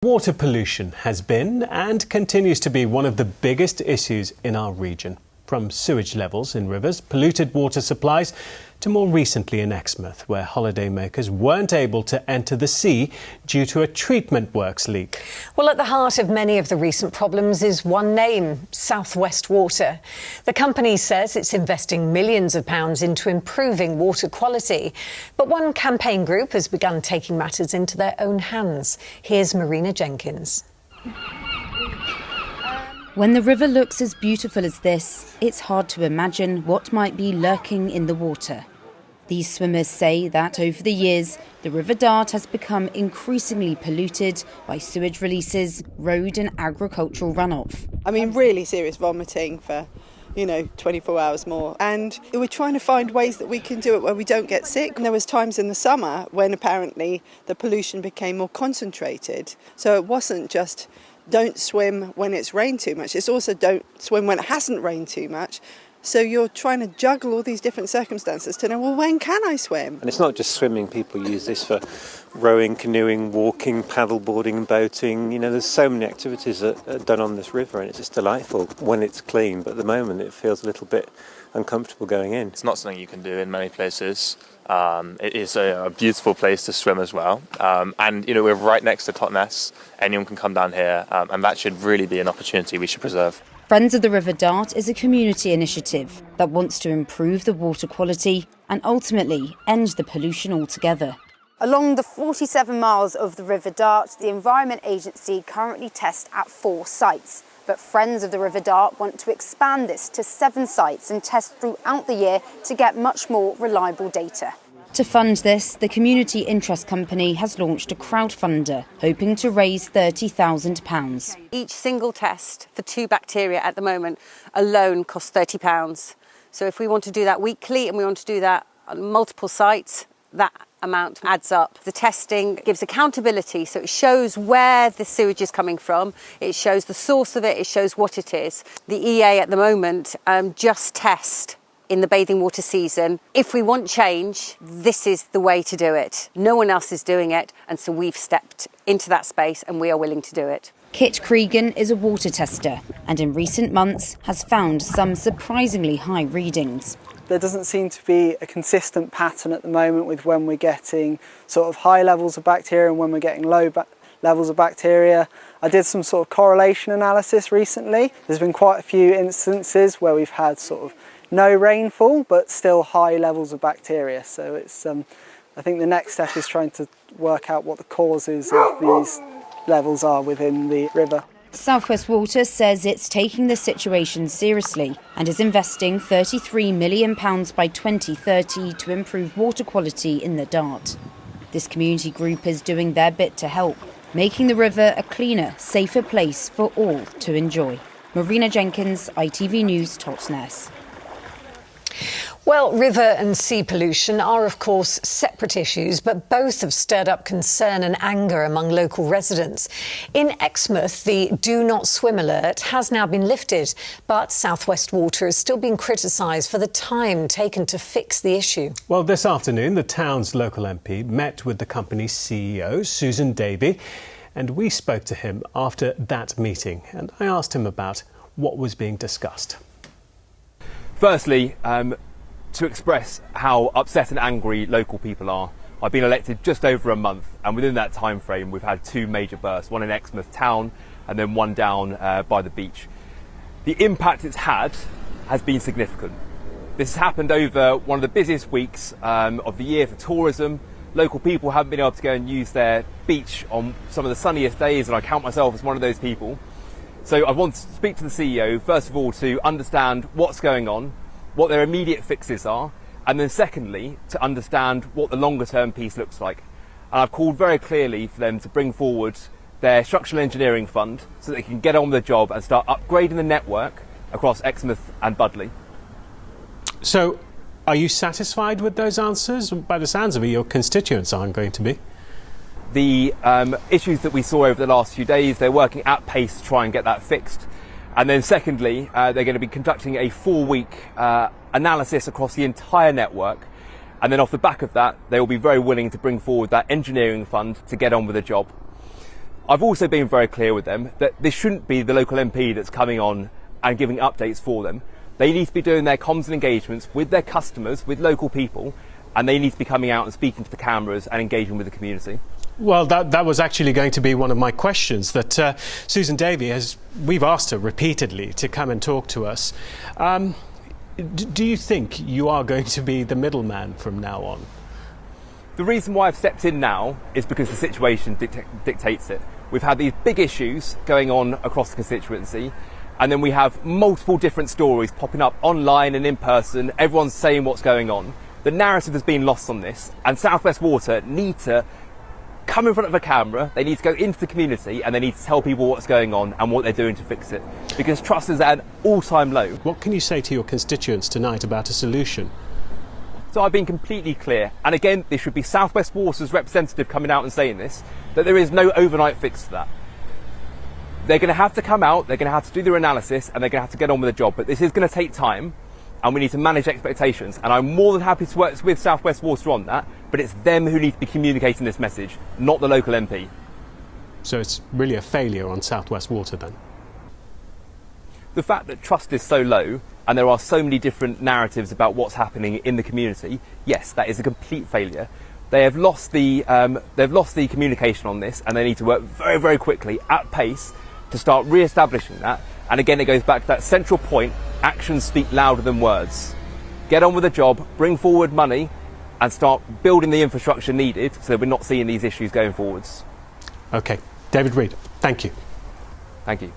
Water pollution has been and continues to be one of the biggest issues in our region. From sewage levels in rivers, polluted water supplies, to more recently in Exmouth, where holidaymakers weren't able to enter the sea due to a treatment works leak. Well, at the heart of many of the recent problems is one name, South West Water. The company says it's investing millions of pounds into improving water quality. But one campaign group has begun taking matters into their own hands. Here's Marina Jenkins. When the river looks as beautiful as this, it's hard to imagine what might be lurking in the water. These swimmers say that over the years, the River Dart has become increasingly polluted by sewage releases, road and agricultural runoff. I mean, really serious vomiting for 24 hours more. And we're trying to find ways that we can do it where we don't get sick. There was times in the summer when apparently the pollution became more concentrated. So it wasn't just don't swim when it's rained too much. It's also don't swim when it hasn't rained too much. So you're trying to juggle all these different circumstances to know, well, when can I swim? And it's not just swimming. People use this for rowing, canoeing, walking, paddleboarding and boating. There's so many activities that are done on this river, and it's just delightful when it's clean. But at the moment, it feels a little bit uncomfortable going in. It's not something you can do in many places. It is a beautiful place to swim as well. And we're right next to Totnes. Anyone can come down here, and that should really be an opportunity we should preserve. Friends of the River Dart is a community initiative that wants to improve the water quality and ultimately end the pollution altogether. Along the 47 miles of the River Dart, the Environment Agency currently tests at 4 sites. But Friends of the River Dart want to expand this to 7 sites and test throughout the year to get much more reliable data. To fund this, the Community Interest Company has launched a crowdfunder, hoping to raise £30,000. Each single test for 2 bacteria at the moment alone costs £30. So if we want to do that weekly and we want to do that on multiple sites, that amount adds up. The testing gives accountability, so it shows where the sewage is coming from, it shows the source of it, it shows what it is. The EA at the moment just test in the bathing water season. If we want change, this is the way to do it. No one else is doing it, and so we've stepped into that space and we are willing to do it. Kit Cregan is a water tester and in recent months has found some surprisingly high readings. There doesn't seem to be a consistent pattern at the moment with when we're getting sort of high levels of bacteria and when we're getting low levels of bacteria. I did some sort of correlation analysis recently. There's been quite a few instances where we've had sort of no rainfall but still high levels of bacteria. So it's I think the next step is trying to work out what the causes of these levels are within the river. South West Water says it's taking the situation seriously and is investing £33 million by 2030 to improve water quality in the Dart. This community group is doing their bit to help, making the river a cleaner, safer place for all to enjoy. Marina Jenkins, ITV News, Totnes. Well, river and sea pollution are, of course, separate issues, but both have stirred up concern and anger among local residents. In Exmouth, the Do Not Swim alert has now been lifted, but South West Water is still being criticised for the time taken to fix the issue. Well, this afternoon, the town's local MP met with the company's CEO, Susan Davey, and we spoke to him after that meeting, and I asked him about what was being discussed. Firstly, to express how upset and angry local people are. I've been elected just over a month, and within that time frame we've had 2 major bursts, one in Exmouth town and then one down by the beach. The impact it's had has been significant. This has happened over one of the busiest weeks of the year for tourism. Local people haven't been able to go and use their beach on some of the sunniest days, and I count myself as one of those people. So I want to speak to the CEO, first of all, to understand what's going on, what their immediate fixes are, and then secondly, to understand what the longer term piece looks like. And I've called very clearly for them to bring forward their structural engineering fund so that they can get on with the job and start upgrading the network across Exmouth and Budleigh. So, are you satisfied with those answers? By the sounds of it, your constituents aren't going to be. The issues that we saw over the last few days, they're working at pace to try and get that fixed. And then secondly, they're going to be conducting a 4-week analysis across the entire network. And then off the back of that, they will be very willing to bring forward that engineering fund to get on with the job. I've also been very clear with them that this shouldn't be the local MP that's coming on and giving updates for them. They need to be doing their comms and engagements with their customers, with local people, and they need to be coming out and speaking to the cameras and engaging with the community. Well, that was actually going to be one of my questions, that Susan Davey, we've asked her repeatedly to come and talk to us. Do you think you are going to be the middleman from now on? The reason why I've stepped in now is because the situation dictates it. We've had these big issues going on across the constituency, and then we have multiple different stories popping up online and in person. Everyone's saying what's going on. The narrative has been lost on this, and South West Water need to come in front of a camera, they need to go into the community, and they need to tell people what's going on and what they're doing to fix it. Because trust is at an all-time low. What can you say to your constituents tonight about a solution? So I've been completely clear, and again, this should be South West Water's representative coming out and saying this, that there is no overnight fix to that. They're going to have to come out, they're going to have to do their analysis, and they're going to have to get on with the job. But this is going to take time, and we need to manage expectations. And I'm more than happy to work with South West Water on that, but it's them who need to be communicating this message, not the local MP. So it's really a failure on South West Water then? The fact that trust is so low, and there are so many different narratives about what's happening in the community, yes, that is a complete failure. They have lost the communication on this, and they need to work very, very quickly, at pace, to start re-establishing that. And again, it goes back to that central point: actions speak louder than words. Get on with the job, bring forward money, and start building the infrastructure needed so that we're not seeing these issues going forwards. OK. David Reid, thank you. Thank you.